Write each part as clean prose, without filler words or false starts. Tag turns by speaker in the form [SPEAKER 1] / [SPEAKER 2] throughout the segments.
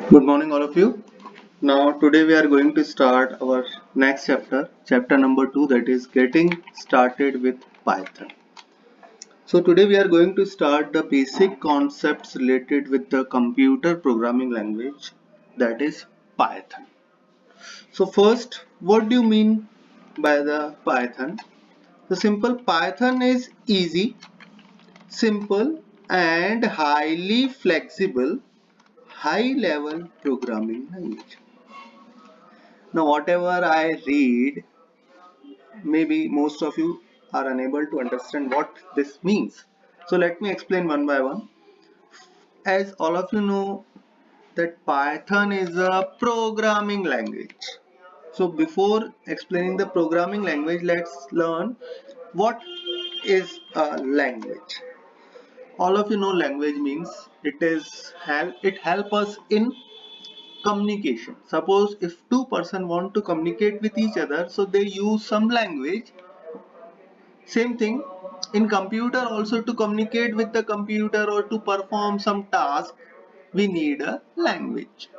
[SPEAKER 1] Good morning, all of you. Now, today we are going to start our next chapter, chapter number 2, that is getting started with Python. So, today we are going to start the basic concepts related with the computer programming language, that is Python. So, first, what do you mean by the Python? The simple Python is easy, simple, and highly flexible, high level programming language. Now, whatever I read, maybe most of you are unable to understand what this means. So, let me explain one by one. As all of you know, that Python is a programming language. So, before explaining the programming language, let's learn what is a language. All of you know language means it help us in communication. Suppose if two person want to communicate with each other, so they use some language. Same thing in computer also, to communicate with the computer or to perform some task, we need a language.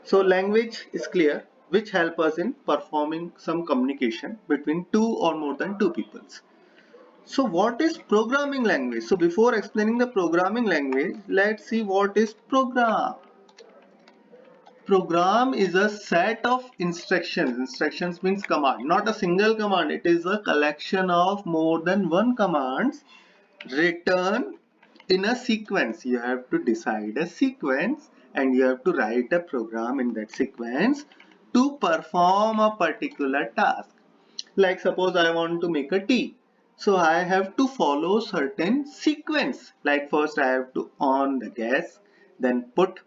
[SPEAKER 1] So language is clear, which help us in performing some communication between two or more than two peoples. So what is programming language? So before explaining the programming language, let's see what is program. Program is a set of instructions. Instructions means command, not a single command. It is a collection of more than one commands written in a sequence. You have to decide a sequence and you have to write a program in that sequence to perform a particular task. Like suppose I want to make a tea. So I have to follow certain sequence. Like first I have to on the gas, then put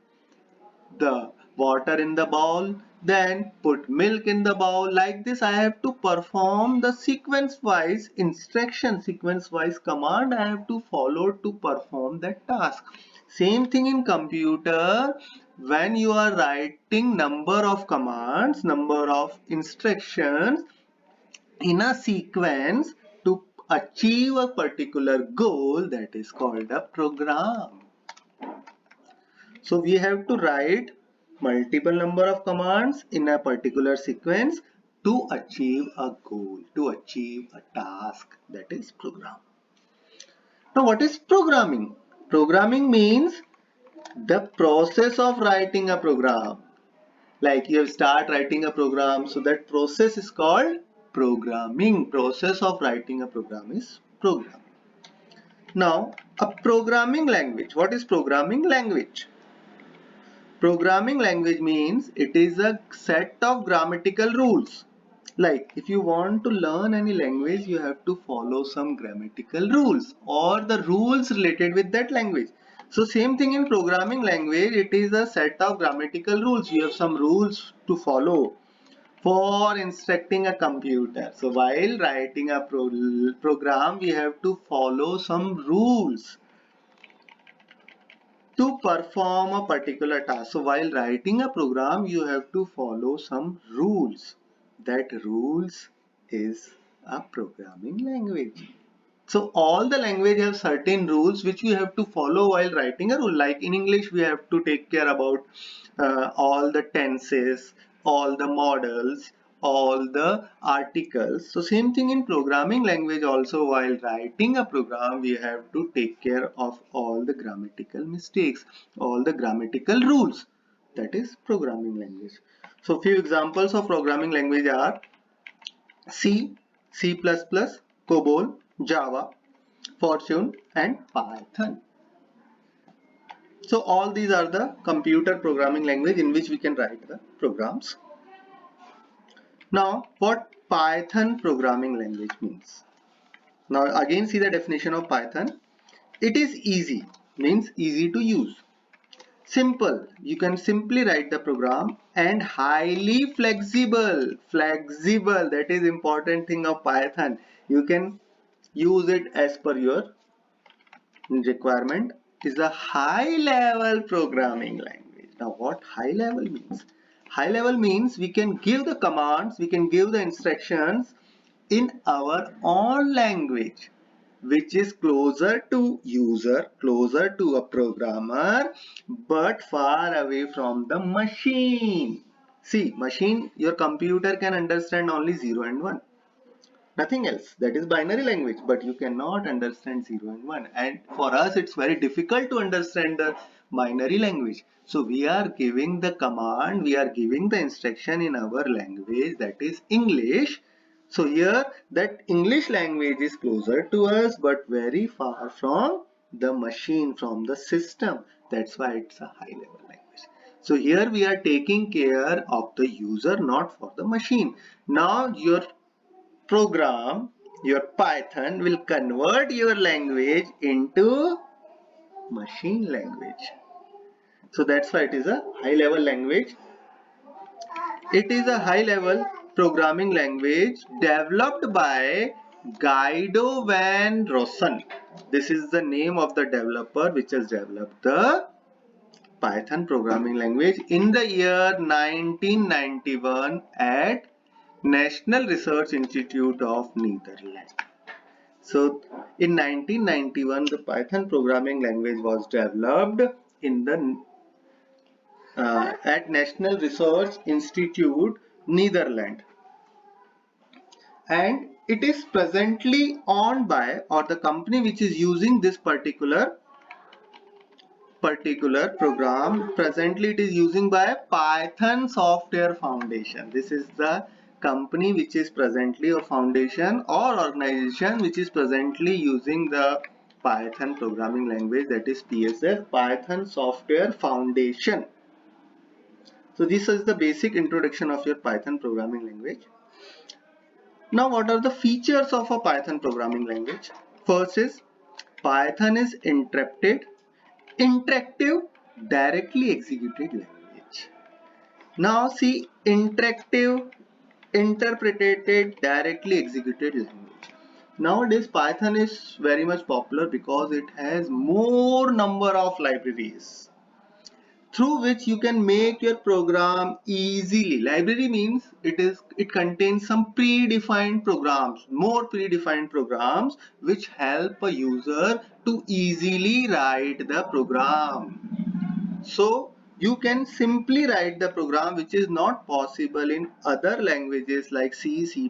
[SPEAKER 1] the water in the bowl, then put milk in the bowl. Like this I have to perform the sequence wise instruction, sequence wise command I have to follow to perform that task. Same thing in computer, when you are writing number of commands, number of instructions in a sequence to achieve a particular goal, that is called a program. So we have to write multiple number of commands in a particular sequence to achieve a goal, to achieve a task, that is program. Now what is programming? Programming means the process of writing a program. Like you start writing a program, so that process is called programming. Process of writing a program is program. Now a programming language. What is programming language? Programming language means it is a set of grammatical rules. Like if you want to learn any language, you have to follow some grammatical rules or the rules related with that language. So same thing in programming language, it is a set of grammatical rules. You have some rules to follow for instructing a computer. So while writing a program, we have to follow some rules to perform a particular task. So while writing a program, you have to follow some rules. That rules is a programming language. So all the language have certain rules which you have to follow while writing a rule. Like in English, we have to take care about all the tenses, all the models, all the articles. So same thing in programming language also, while writing a program, we have to take care of all the grammatical mistakes, all the grammatical rules. That is programming language. So few examples of programming language are C, C++, COBOL, Java, Fortune and Python. So all these are the computer programming language in which we can write the programs. Now what Python programming language means. Now again see the definition of Python. It is easy, means easy to use. Simple, you can simply write the program, and highly flexible. Flexible, that is important thing of Python. You can use it as per your requirement. Is a high level programming language. Now what high level means? High level means we can give the commands, we can give the instructions in our own language. which is closer to user, closer to a programmer, but far away from the machine. See, machine, your computer can understand only 0 and 1. Nothing else. That is binary language, but you cannot understand 0 and 1. And for us, it's very difficult to understand the binary language. So we are giving the command, we are giving the instruction in our language, that is English. So here that English language is closer to us, but very far from the machine, from the system. That's why it's a high level language. So here we are taking care of the user, not for the machine. Now your program, your Python will convert your language into machine language. So that's why it is a high level language. It is a high level programming language developed by Guido van Rossum. This is the name of the developer which has developed the Python programming language in the year 1991 at National Research Institute of Netherlands. So in 1991, the Python programming language was developed in the at National Research Institute, Netherlands, and it is presently owned by, or the company which is using this particular program, presently it is using by Python Software Foundation. This is the company which is presently a foundation or organization which is presently using the Python programming language, that is PSF, Python Software Foundation. So this is the basic introduction of your Python programming language. Now what are the features of a Python programming language? First is Python is interactive directly executed language. Now see, interactive interpreted directly executed language. Nowadays Python is very much popular because it has more number of libraries through which you can make your program easily. Library means it contains some predefined programs, more predefined programs which help a user to easily write the program. So you can simply write the program, which is not possible in other languages like C, C++.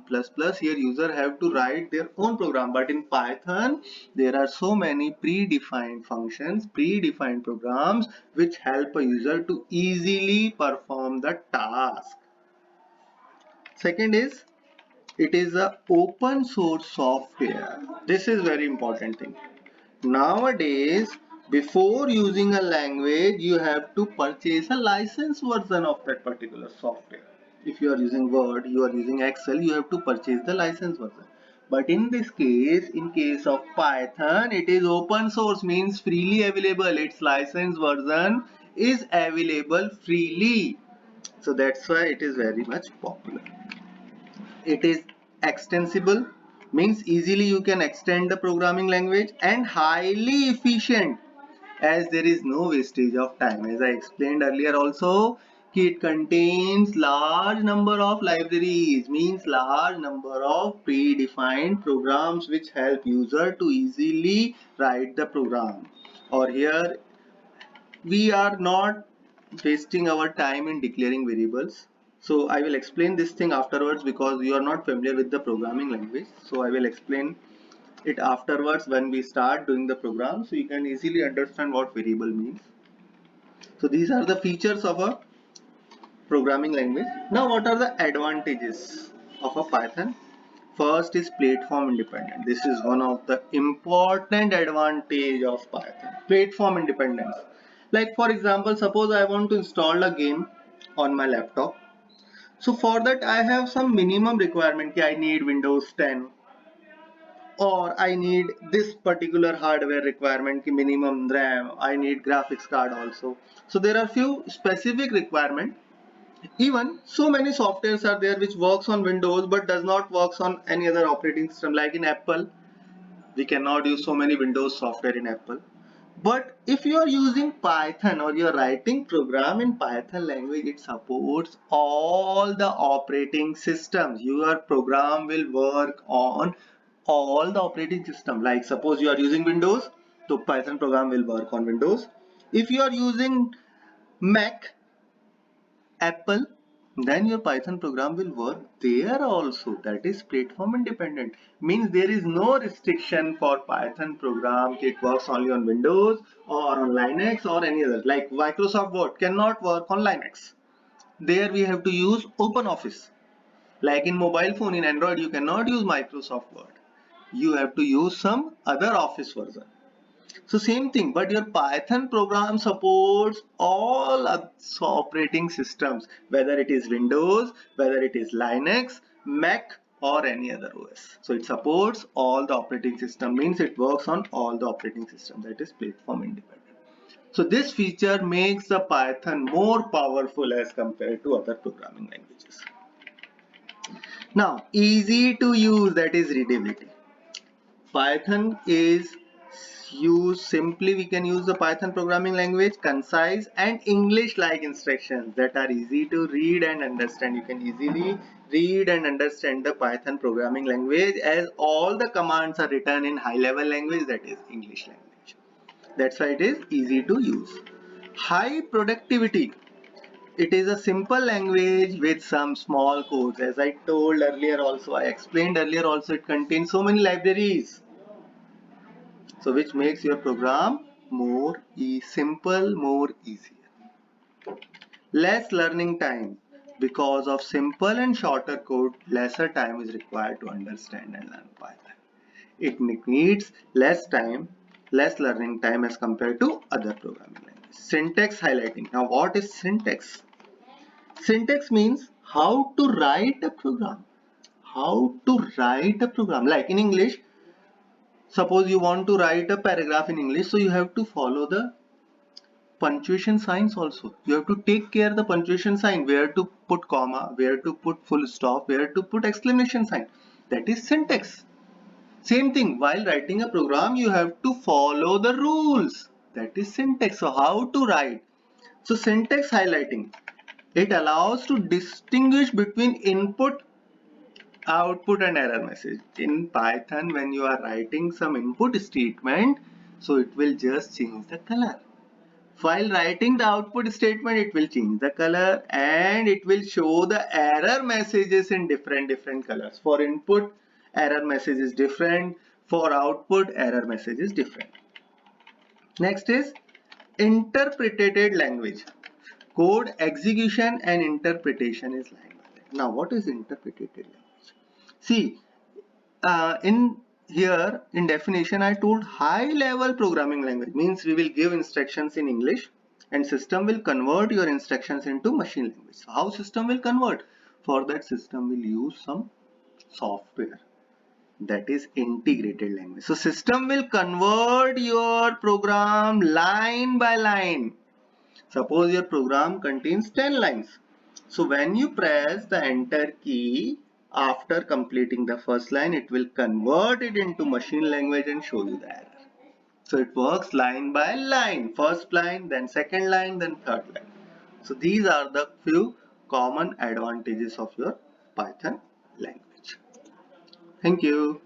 [SPEAKER 1] Here user have to write their own program, but in Python there are so many predefined functions, predefined programs which help a user to easily perform the task. Second is, it is a open source software. This is very important thing. Nowadays, before using a language, you have to purchase a licensed version of that particular software. If you are using Word, you are using Excel, you have to purchase the licensed version. But in this case, in case of Python, it is open source, means freely available. Its licensed version is available freely. So that's why it is very much popular. It is extensible, means easily you can extend the programming language, and highly efficient as there is no wastage of time. As I explained earlier also, it contains large number of libraries, means large number of predefined programs which help user to easily write the program. Or here we are not wasting our time in declaring variables. So I will explain this thing afterwards because you are not familiar with the programming language. So I will explain it afterwards when we start doing the program, so you can easily understand what variable means. So these are the features of a programming language. Now what are the advantages of a Python? First is platform independent. This is one of the important advantage of Python. Platform independence. Like for example, suppose I want to install a game on my laptop. So for that I have some minimum requirement. I need Windows 10, or I need this particular hardware requirement, minimum RAM, I need graphics card also. So there are few specific requirement. Even so many softwares are there which works on Windows but does not works on any other operating system. Like in Apple, we cannot use so many Windows software in Apple. But if you are using Python or you are writing program in Python language, it supports all the operating systems. Your program will work on all the operating system. Like suppose you are using Windows, so Python program will work on Windows. If you are using Mac, Apple, then your Python program will work there also. That is platform independent. Means there is no restriction for Python program. It works only on Windows or on Linux or any other. Like Microsoft Word cannot work on Linux. There we have to use OpenOffice. Like in mobile phone, in Android, you cannot use Microsoft Word. You have to use some other Office version. So same thing, but your Python program supports all operating systems, whether it is Windows, whether it is Linux, Mac or any other OS. So it supports all the operating system, means it works on all the operating system, that is platform independent. So this feature makes the Python more powerful as compared to other programming languages. Now, easy to use, that is readability. Python is used simply, we can use the Python programming language, concise and English like instructions that are easy to read and understand. You can easily read and understand the Python programming language, as all the commands are written in high level language, that is English language. That's why it is easy to use. High productivity. It is a simple language with some small codes. As I told earlier also, I explained earlier also, it contains so many libraries. So which makes your program more simple, more easier. Less learning time. Because of simple and shorter code, lesser time is required to understand and learn Python. It needs less time, less learning time as compared to other programming languages. Syntax highlighting. Now what is syntax? Syntax means how to write a program. How to write a program. Like in English, suppose you want to write a paragraph in English, so you have to follow the punctuation signs also. You have to take care the punctuation sign, where to put comma, where to put full stop, where to put exclamation sign. That is syntax. Same thing, while writing a program, you have to follow the rules. That is syntax. So how to write? So syntax highlighting. It allows to distinguish between input, output and error message. In Python, when you are writing some input statement, so it will just change the color. While writing the output statement, it will change the color and it will show the error messages in different colors. For input, error message is different. For output, error message is different. Next is interpreted language. Code execution and interpretation is line by line. Now, what is interpreted language? See, in here in definition, I told high level programming language means we will give instructions in English and system will convert your instructions into machine language. So how system will convert? For that, system will use some software, that is integrated language. So system will convert your program line by line. Suppose your program contains 10 lines. So when you press the enter key after completing the first line, it will convert it into machine language and show you the error. So it works line by line. First line, then second line, then third line. So these are the few common advantages of your Python language. Thank you.